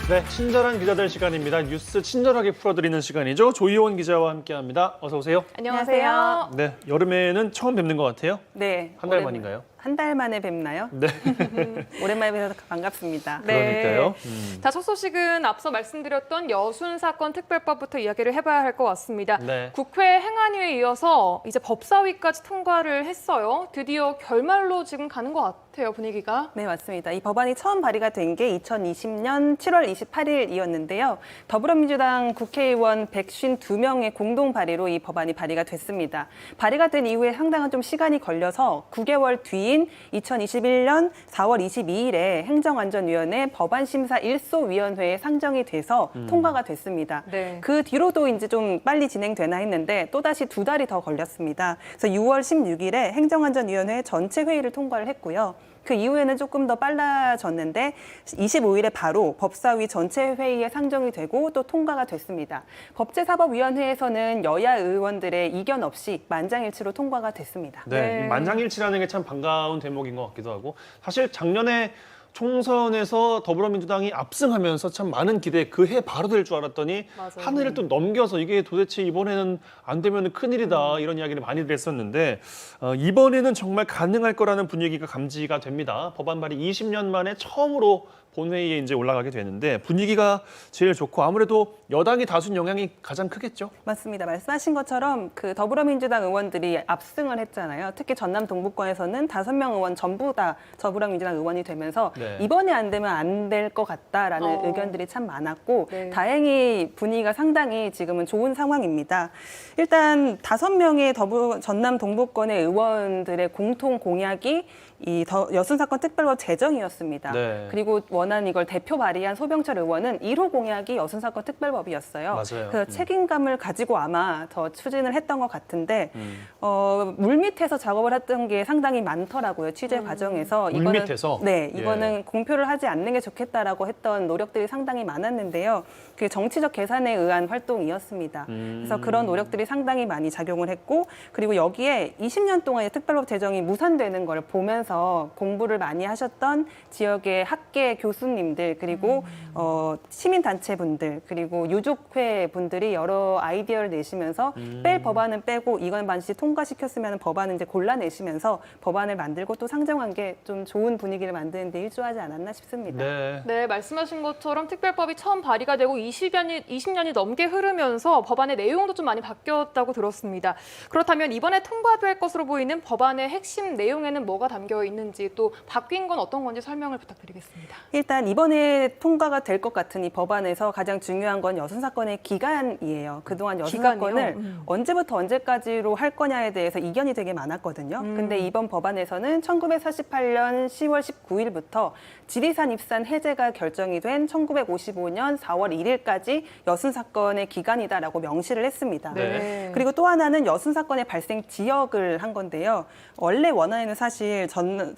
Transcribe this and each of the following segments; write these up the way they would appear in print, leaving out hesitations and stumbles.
네, 친절한 기자들 시간입니다. 뉴스 친절하게 풀어드리는 시간이죠. 조희원 기자와 함께합니다. 어서 오세요. 안녕하세요. 네, 여름에는 처음 뵙는 것 같아요. 네. 한 달 만인가요? 한 달 만에 뵙나요? 네, 오랜만에 뵈서 반갑습니다. 네. 그러니까요. 자, 첫 소식은 앞서 말씀드렸던 여순 사건 특별법부터 이야기를 해봐야 할 것 같습니다. 네. 국회 행안위에 이어서 이제 법사위까지 통과를 했어요. 드디어 결말로 지금 가는 것 같아요, 분위기가. 네, 맞습니다. 이 법안이 처음 발의가 된 게 2020년 7월 28일이었는데요. 더불어민주당 국회의원 152명의 공동 발의로 이 법안이 발의가 됐습니다. 발의가 된 이후에 상당한 좀 시간이 걸려서 9개월 뒤인 2021년 4월 22일에 행정안전위원회 법안심사 1소위원회에 상정이 돼서 통과가 됐습니다. 네. 그 뒤로도 이제 좀 빨리 진행되나 했는데 또다시 2달이 더 걸렸습니다. 그래서 6월 16일에 행정안전위원회 전체 회의를 통과를 했고요. 그 이후에는 조금 더 빨라졌는데 25일에 바로 법사위 전체 회의에 상정이 되고 또 통과가 됐습니다. 법제사법위원회에서는 여야 의원들의 이견 없이 만장일치로 통과가 됐습니다. 네, 네. 이 만장일치라는 게 참 반가운 대목인 것 같기도 하고 사실 작년에 총선에서 더불어민주당이 압승하면서 참 많은 기대 그 해 바로 될 줄 알았더니 맞아요. 한 해를 또 넘겨서 이게 도대체 이번에는 안 되면 큰일이다 이런 이야기를 많이들 했었는데 이번에는 정말 가능할 거라는 분위기가 감지가 됩니다. 법안 발의 20년 만에 처음으로 본회의에 이제 올라가게 되는데 분위기가 제일 좋고 아무래도 여당이 다수인 영향이 가장 크겠죠. 맞습니다. 말씀하신 것처럼 그 더불어민주당 의원들이 압승을 했잖아요. 특히 전남 동부권에서는 5명 의원 전부 다 더불어민주당 의원이 되면서 네. 이번에 안 되면 안 될 것 같다라는 의견들이 참 많았고 네. 다행히 분위기가 상당히 지금은 좋은 상황입니다. 일단 5명의 전남 동부권의 의원들의 공통 공약이 이 여순 사건 특별법 제정이었습니다. 네. 그리고 원안 이걸 대표 발의한 소병철 의원은 1호 공약이 여순 사건 특별법이었어요. 맞아요. 그래서 책임감을 가지고 아마 더 추진을 했던 것 같은데 물밑에서 작업을 했던 게 상당히 많더라고요. 취재 과정에서 물밑에서? 네, 예. 이거는 공표를 하지 않는 게 좋겠다라고 했던 노력들이 상당히 많았는데요. 그게 정치적 계산에 의한 활동이었습니다. 그래서 그런 노력들이 상당히 많이 작용을 했고 그리고 여기에 20년 동안 특별법 제정이 무산되는 걸 보면서 공부를 많이 하셨던 지역의 학계 교수님들 그리고 시민단체 분들 그리고 유족회 분들이 여러 아이디어를 내시면서 뺄 법안은 빼고 이건 반드시 통과시켰으면 하는 법안은 이제 골라내시면서 법안을 만들고 또 상정한 게 좀 좋은 분위기를 만드는 데 일조하지 않았나 싶습니다. 네. 네, 말씀하신 것처럼 특별법이 처음 발의가 되고 20년이 넘게 흐르면서 법안의 내용도 좀 많이 바뀌었다고 들었습니다. 그렇다면 이번에 통과될 것으로 보이는 법안의 핵심 내용에는 뭐가 담겨 있는지 또 바뀐 건 어떤 건지 설명을 부탁드리겠습니다. 일단 이번에 통과가 될 것 같은 이 법안에서 가장 중요한 건 여순 사건의 기간이에요. 그동안 여순 기간이요? 사건을 언제부터 언제까지로 할 거냐에 대해서 이견이 되게 많았거든요. 근데 이번 법안에서는 1948년 10월 19일부터 지리산 입산 해제가 결정이 된 1955년 4월 1일까지 여순 사건의 기간이다라고 명시를 했습니다. 네. 그리고 또 하나는 여순 사건의 발생 지역을 한 건데요. 원래 원안에는 사실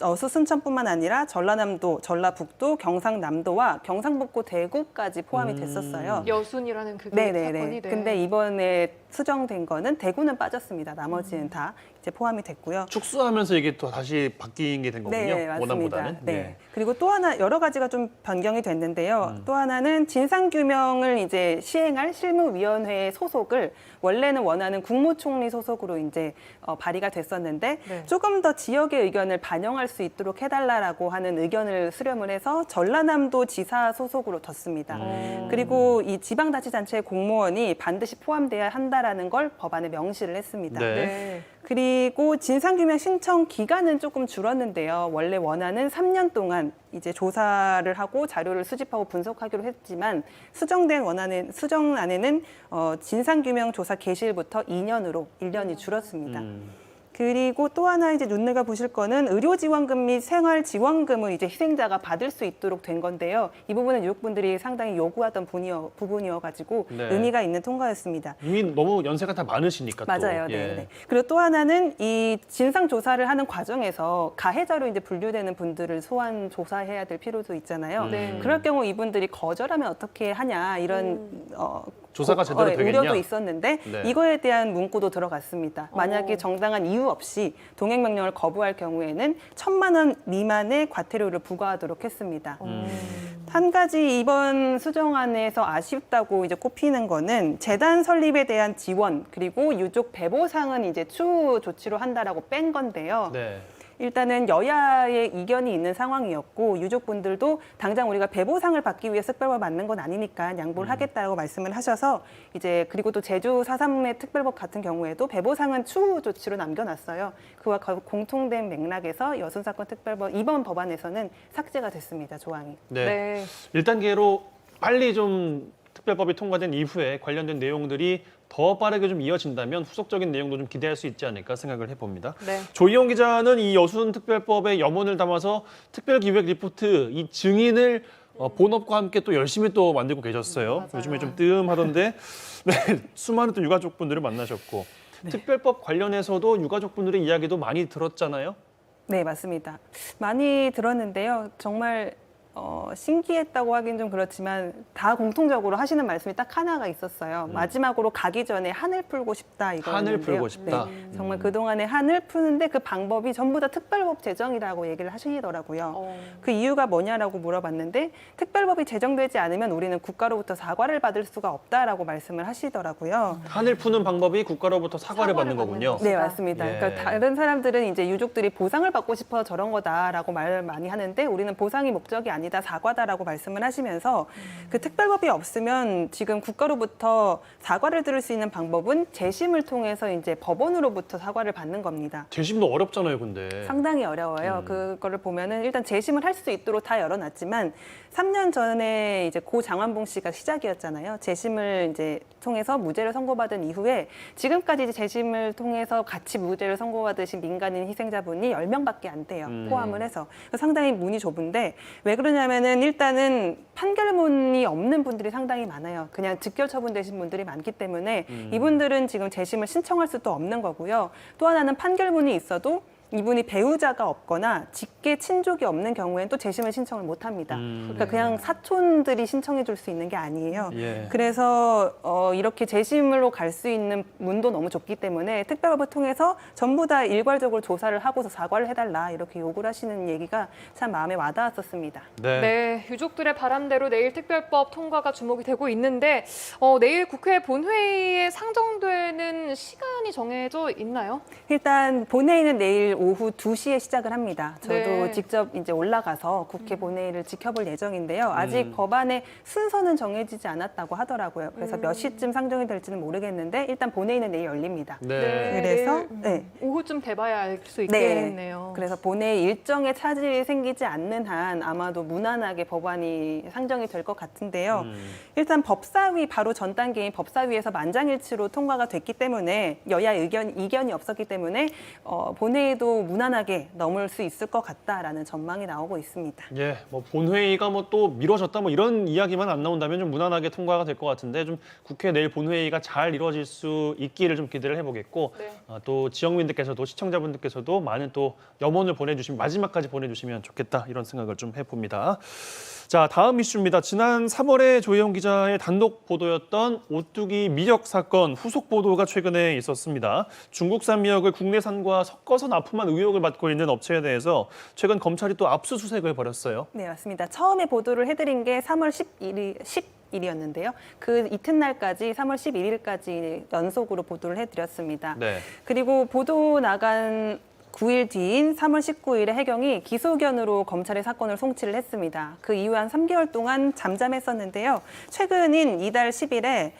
여수 순천뿐만 아니라 전라남도, 전라북도, 경상남도와 경상북도 대구까지 포함이 됐었어요. 여순이라는 그게 네네네. 사건이 근데 이번에 수정된 거는 대구는 빠졌습니다. 나머지는 다 이제 포함이 됐고요. 축소하면서 이게 또 다시 바뀐 게 된 거군요. 네, 맞습니다. 원안보다는. 네. 그리고 또 하나 여러 가지가 좀 변경이 됐는데요. 또 하나는 진상 규명을 이제 시행할 실무위원회의 소속을 원래는 원하는 국무총리 소속으로 이제 발의가 됐었는데 네. 조금 더 지역의 의견을 반영할 수 있도록 해달라고 하는 의견을 수렴을 해서 전라남도 지사 소속으로 뒀습니다. 그리고 이 지방자치단체의 공무원이 반드시 포함돼야 한다라는 걸 법안에 명시를 했습니다. 네. 네. 그리고 진상규명 신청 기간은 조금 줄었는데요. 원래 원안은 3년 동안 이제 조사를 하고 자료를 수집하고 분석하기로 했지만 수정안에는 진상규명 조사 개시일부터 2년으로 1년이 줄었습니다. 그리고 또 하나 이제 눈여겨 보실 거는 의료지원금 및 생활지원금을 이제 희생자가 받을 수 있도록 된 건데요. 이 부분은 유족분들이 상당히 요구하던 부분이어가지고 네. 의미가 있는 통과였습니다. 이미 너무 연세가 다 많으시니까 또. 맞아요. 네, 예. 네. 그리고 또 하나는 이 진상 조사를 하는 과정에서 가해자로 이제 분류되는 분들을 소환 조사해야 될 필요도 있잖아요. 네. 그럴 경우 이분들이 거절하면 어떻게 하냐 이런 조사가 제대로 되겠냐? 우려도 있었는데 네. 이거에 대한 문구도 들어갔습니다. 만약에 정당한 이유 없이 동행 명령을 거부할 경우에는 1,000만 원 미만의 과태료를 부과하도록 했습니다. 한 가지 이번 수정안에서 아쉽다고 이제 꼽히는 거는 재단 설립에 대한 지원 그리고 유족 배보상은 이제 추후 조치로 한다라고 뺀 건데요. 네. 일단은 여야의 이견이 있는 상황이었고 유족분들도 당장 우리가 배보상을 받기 위해 특별법 맞는 건 아니니까 양보를 하겠다고 말씀을 하셔서 이제 그리고 또 제주 4.3의 특별법 같은 경우에도 배보상은 추후 조치로 남겨놨어요. 그와 공통된 맥락에서 여순사건 특별법 이번 법안에서는 삭제가 됐습니다. 조항이. 네. 네. 1단계로 빨리 좀 특별법이 통과된 이후에 관련된 내용들이 더 빠르게 좀 이어진다면 후속적인 내용도 좀 기대할 수 있지 않을까 생각을 해봅니다. 네. 조희영 기자는 이 여순 특별법의 염원을 담아서 특별기획 리포트 이 증인을 본업과 함께 또 열심히 또 만들고 계셨어요. 맞아요. 요즘에 좀 뜸하던데 네, 수많은 또 유가족분들을 만나셨고 특별법 관련해서도 유가족분들의 이야기도 많이 들었잖아요. 네, 맞습니다. 많이 들었는데요. 정말 신기했다고 하긴 좀 그렇지만 다 공통적으로 하시는 말씀이 딱 하나가 있었어요. 마지막으로 가기 전에 한을 풀고 싶다 이거였는데요. 한을 풀고 싶다. 네, 정말 그동안에 한을 푸는데 그 방법이 전부 다 특별법 제정이라고 얘기를 하시더라고요. 그 이유가 뭐냐라고 물어봤는데 특별법이 제정되지 않으면 우리는 국가로부터 사과를 받을 수가 없다라고 말씀을 하시더라고요. 한을 푸는 방법이 국가로부터 사과를 받는 거군요. 네, 맞습니다. 예. 그러니까 다른 사람들은 이제 유족들이 보상을 받고 싶어 저런 거다라고 말을 많이 하는데 우리는 보상이 목적이 아니다, 사과다라고 말씀을 하시면서 그 특별법이 없으면 지금 국가로부터 사과를 들을 수 있는 방법은 재심을 통해서 이제 법원으로부터 사과를 받는 겁니다. 재심도 어렵잖아요, 근데. 상당히 어려워요. 그거를 보면은 일단 재심을 할 수 있도록 다 열어놨지만 3년 전에 이제 고 장완봉 씨가 시작이었잖아요. 재심을 이제 통해서 무죄를 선고받은 이후에 지금까지 이제 재심을 통해서 같이 무죄를 선고받으신 민간인 희생자분이 10명밖에 안 돼요. 포함을 해서. 상당히 문이 좁은데 왜 그러냐면은 일단은 판결문이 없는 분들이 상당히 많아요. 그냥 즉결 처분되신 분들이 많기 때문에 이분들은 지금 재심을 신청할 수도 없는 거고요. 또 하나는 판결문이 있어도 이분이 배우자가 없거나 직계 친족이 없는 경우에는 또 재심을 신청을 못 합니다. 그러니까 그냥 사촌들이 신청해 줄 수 있는 게 아니에요. 예. 그래서 이렇게 재심으로 갈 수 있는 문도 너무 좁기 때문에 특별법을 통해서 전부 다 일괄적으로 조사를 하고서 사과를 해달라 이렇게 요구를 하시는 얘기가 참 마음에 와닿았었습니다. 네. 네, 유족들의 바람대로 내일 특별법 통과가 주목이 되고 있는데 내일 국회 본회의에 상정되는 시간이 정해져 있나요? 일단 본회의는 내일 오후 2시에 시작을 합니다. 저도 네. 직접 이제 올라가서 국회 본회의를 지켜볼 예정인데요. 아직 법안의 순서는 정해지지 않았다고 하더라고요. 그래서 몇 시쯤 상정이 될지는 모르겠는데 일단 본회의는 내일 열립니다. 네. 그래서 내일, 오후쯤 돼봐야 알 수 있겠네요. 그래서 본회의 일정에 차질이 생기지 않는 한 아마도 무난하게 법안이 상정이 될 것 같은데요. 일단 법사위 바로 전 단계인 법사위에서 만장일치로 통과가 됐기 때문에 여야 이견이 없었기 때문에 본회의도 무난하게 넘을 수 있을 것 같다라는 전망이 나오고 있습니다. 예, 뭐 본회의가 뭐 또 미뤄졌다 뭐 이런 이야기만 안 나온다면 좀 무난하게 통과가 될 것 같은데 좀 국회 내일 본회의가 잘 이루어질 수 있기를 좀 기대를 해보겠고 네. 또 지역민들께서도 시청자분들께서도 많은 또 염원을 보내주시면 마지막까지 보내주시면 좋겠다 이런 생각을 좀 해봅니다. 자, 다음 이슈입니다. 지난 3월에 조혜영 기자의 단독 보도였던 오뚜기 미역 사건 후속 보도가 최근에 있었습니다. 중국산 미역을 국내산과 섞어서 납품한 의혹을 받고 있는 업체에 대해서 최근 검찰이 또 압수수색을 벌였어요. 네, 맞습니다. 처음에 보도를 해드린 게 3월 10일이었는데요. 그 이튿날까지 3월 11일까지 연속으로 보도를 해드렸습니다. 네. 그리고 보도 나간 9일 뒤인 3월 19일에 해경이 기소견으로 검찰에 사건을 송치를 했습니다. 그 이후 한 3개월 동안 잠잠했었는데요. 최근인 이달 10일에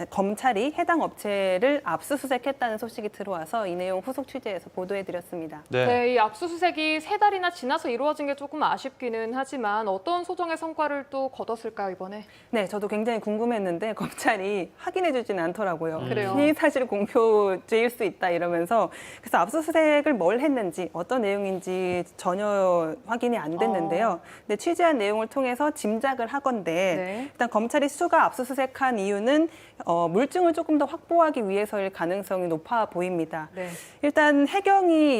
검찰이 해당 업체를 압수수색했다는 소식이 들어와서 이 내용 후속 취재해서 보도해드렸습니다. 네, 이 압수수색이 3달이나 지나서 이루어진 게 조금 아쉽기는 하지만 어떤 소정의 성과를 또 거뒀을까요, 이번에? 네, 저도 굉장히 궁금했는데 검찰이 확인해주지는 않더라고요. 그래요? 피의사실 공표죄일 수 있다 이러면서 그래서 압수수색을 뭘 했는지 어떤 내용인지 전혀 확인이 안 됐는데요. 근데 취재한 내용을 통해서 짐작을 하건대 네. 일단 검찰이 수가 압수수색한 이유는 물증을 조금 더 확보하기 위해서일 가능성이 높아 보입니다. 네. 일단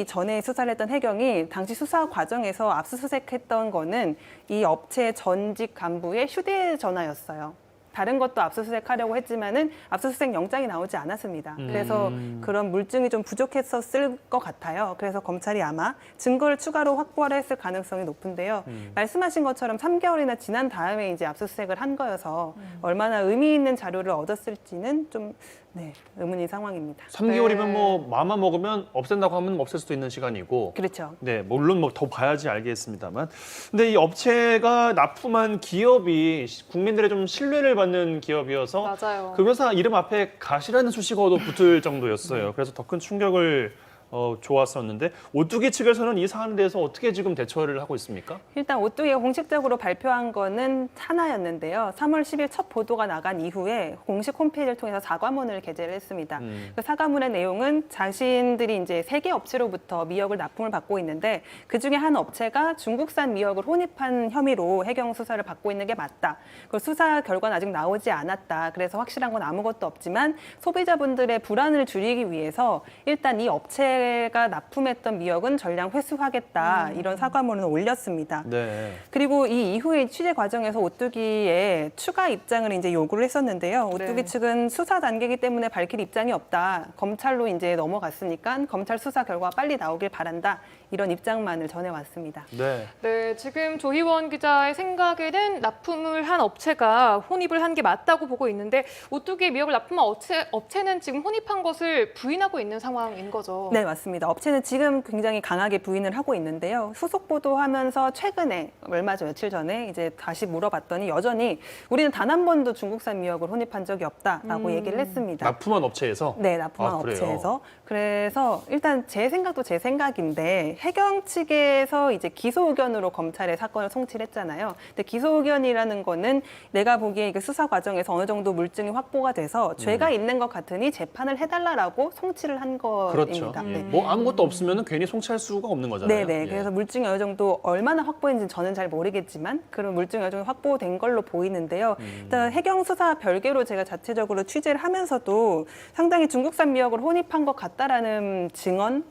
전에 수사를 했던 해경이 당시 수사 과정에서 압수수색했던 거는 이 업체 전직 간부의 휴대전화였어요. 다른 것도 압수수색하려고 했지만은 압수수색 영장이 나오지 않았습니다. 그래서 그런 물증이 좀 부족했었을 것 같아요. 그래서 검찰이 아마 증거를 추가로 확보하려 했을 가능성이 높은데요. 말씀하신 것처럼 3개월이나 지난 다음에 이제 압수수색을 한 거여서 얼마나 의미 있는 자료를 얻었을지는 좀 의문인 상황입니다. 3개월이면 뭐 마음만 먹으면 없앤다고 하면 없앨 수도 있는 시간이고. 그렇죠. 네, 물론 뭐 더 봐야지 알겠습니다만. 근데 이 업체가 납품한 기업이 국민들의 좀 신뢰를 받는 기업이어서 맞아요. 그 회사 이름 앞에 가시라는 수식어도 붙을 정도였어요. 그래서 더 큰 충격을 좋았었는데 오뚜기 측에서는 이 사안에 대해서 어떻게 지금 대처를 하고 있습니까? 일단 오뚜기가 공식적으로 발표한 거는 하나였는데요. 3월 10일 첫 보도가 나간 이후에 공식 홈페이지를 통해서 사과문을 게재를 했습니다. 그 사과문의 내용은 자신들이 이제 3개 업체로부터 미역을 납품을 받고 있는데 그 중에 한 업체가 중국산 미역을 혼입한 혐의로 해경 수사를 받고 있는 게 맞다. 그 수사 결과는 아직 나오지 않았다. 그래서 확실한 건 아무것도 없지만 소비자분들의 불안을 줄이기 위해서 일단 이 업체가 납품했던 미역은 전량 회수하겠다. 이런 사과문을 올렸습니다. 네. 그리고 이 이후에 취재 과정에서 오뚜기의 추가 입장을 이제 요구를 했었는데요. 오뚜기 네. 측은 수사 단계이기 때문에 밝힐 입장이 없다. 검찰로 이제 넘어갔으니까 검찰 수사 결과 빨리 나오길 바란다. 이런 입장만을 전해왔습니다. 네. 네, 지금 조희원 기자의 생각에는 납품을 한 업체가 혼입을 한 게 맞다고 보고 있는데 오뚜기 미역을 납품한 업체는 지금 혼입한 것을 부인하고 있는 상황인 거죠. 네, 맞습니다. 업체는 지금 굉장히 강하게 부인을 하고 있는데요. 후속 보도하면서 최근에 얼마 전 며칠 전에 이제 다시 물어봤더니 여전히 우리는 단 한 번도 중국산 미역을 혼입한 적이 없다라고 얘기를 했습니다. 납품한 업체에서? 네, 납품한 그래요? 업체에서. 그래서 일단 제 생각도 제 생각인데 해경 측에서 이제 기소 의견으로 검찰에 사건을 송치를 했잖아요. 근데 기소 의견이라는 거는 내가 보기에 이게 수사 과정에서 어느 정도 물증이 확보가 돼서 죄가 있는 것 같으니 재판을 해달라고 송치를 한 그렇죠. 거입니다. 예. 네. 뭐 아무것도 없으면 괜히 송치할 수가 없는 거잖아요. 네네. 예. 그래서 물증이 어느 정도 얼마나 확보했는지 저는 잘 모르겠지만 그런 물증이 어느 정도 확보된 걸로 보이는데요. 일단 해경 수사 별개로 제가 자체적으로 취재를 하면서도 상당히 중국산 미역을 혼입한 것 같다라는 증언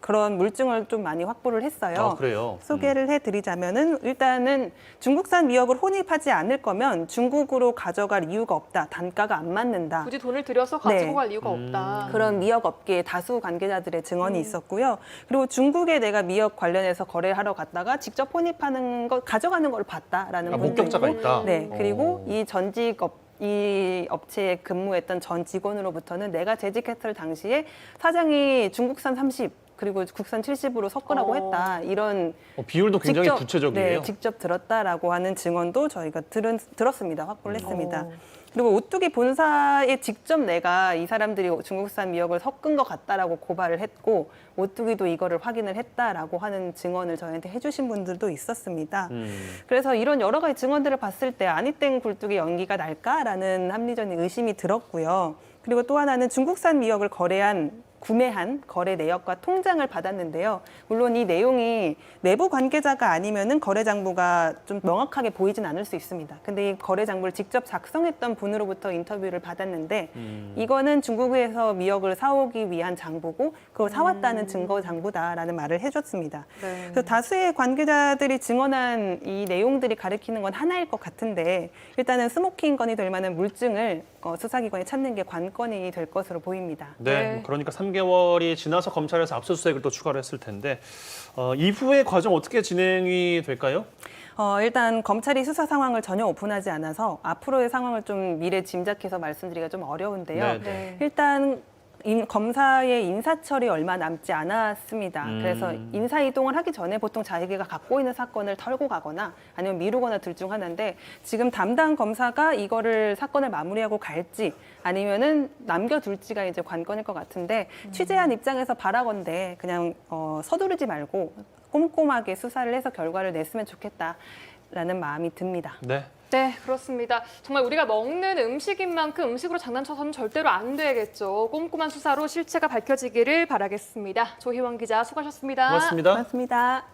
그런 물증을 좀 많이 확보를 했어요. 아, 그래요? 소개를 해드리자면은 일단은 중국산 미역을 혼입하지 않을 거면 중국으로 가져갈 이유가 없다. 단가가 안 맞는다. 굳이 돈을 들여서 가지고 네. 갈 이유가 없다. 그런 미역 업계의 다수 관계자들의 증언이 있었고요. 그리고 중국에 내가 미역 관련해서 거래하러 갔다가 직접 혼입하는 거 가져가는 걸 봤다라는 분도 목격자가 있고, 있다? 네, 그리고 오. 이 업체에 근무했던 전 직원으로부터는 내가 재직했을 당시에 사장이 중국산 30 그리고 국산 70으로 섞으라고 했다. 이런 비율도 굉장히 구체적이에요. 네, 직접 들었다라고 하는 증언도 저희가 들었습니다. 확보를 했습니다. 그리고 오뚜기 본사에 직접 내가 이 사람들이 중국산 미역을 섞은 것 같다라고 고발을 했고 오뚜기도 이거를 확인을 했다라고 하는 증언을 저희한테 해주신 분들도 있었습니다. 그래서 이런 여러 가지 증언들을 봤을 때 아니땡 굴뚝의 연기가 날까라는 합리적인 의심이 들었고요. 그리고 또 하나는 중국산 미역을 구매한 거래 내역과 통장을 받았는데요. 물론 이 내용이 내부 관계자가 아니면은 거래 장부가 좀 명확하게 보이진 않을 수 있습니다. 근데 이 거래 장부를 직접 작성했던 분으로부터 인터뷰를 받았는데 이거는 중국에서 미역을 사오기 위한 장부고 그걸 사왔다는 증거 장부다라는 말을 해줬습니다. 네. 그래서 다수의 관계자들이 증언한 이 내용들이 가리키는 건 하나일 것 같은데 일단은 스모킹 건이 될 만한 물증을 수사기관이 찾는 게 관건이 될 것으로 보입니다. 네, 네. 그러니까 3개월이 지나서 검찰에서 압수수색을 또 추가로 했을 텐데 이후의 과정 어떻게 진행이 될까요? 일단 검찰이 수사 상황을 전혀 오픈하지 않아서 앞으로의 상황을 좀 미래 짐작해서 말씀드리기가 좀 어려운데요. 네, 네. 일단 검사의 인사철이 얼마 남지 않았습니다. 그래서 인사 이동을 하기 전에 보통 자기가 갖고 있는 사건을 털고 가거나 아니면 미루거나 둘 중 하나인데 지금 담당 검사가 이거를 사건을 마무리하고 갈지 아니면은 남겨둘지가 이제 관건일 것 같은데 취재한 입장에서 바라건대 그냥 서두르지 말고 꼼꼼하게 수사를 해서 결과를 냈으면 좋겠다라는 마음이 듭니다. 네. 네, 그렇습니다. 정말 우리가 먹는 음식인 만큼 음식으로 장난쳐서는 절대로 안 되겠죠. 꼼꼼한 수사로 실체가 밝혀지기를 바라겠습니다. 조희원 기자 수고하셨습니다. 고맙습니다. 고맙습니다.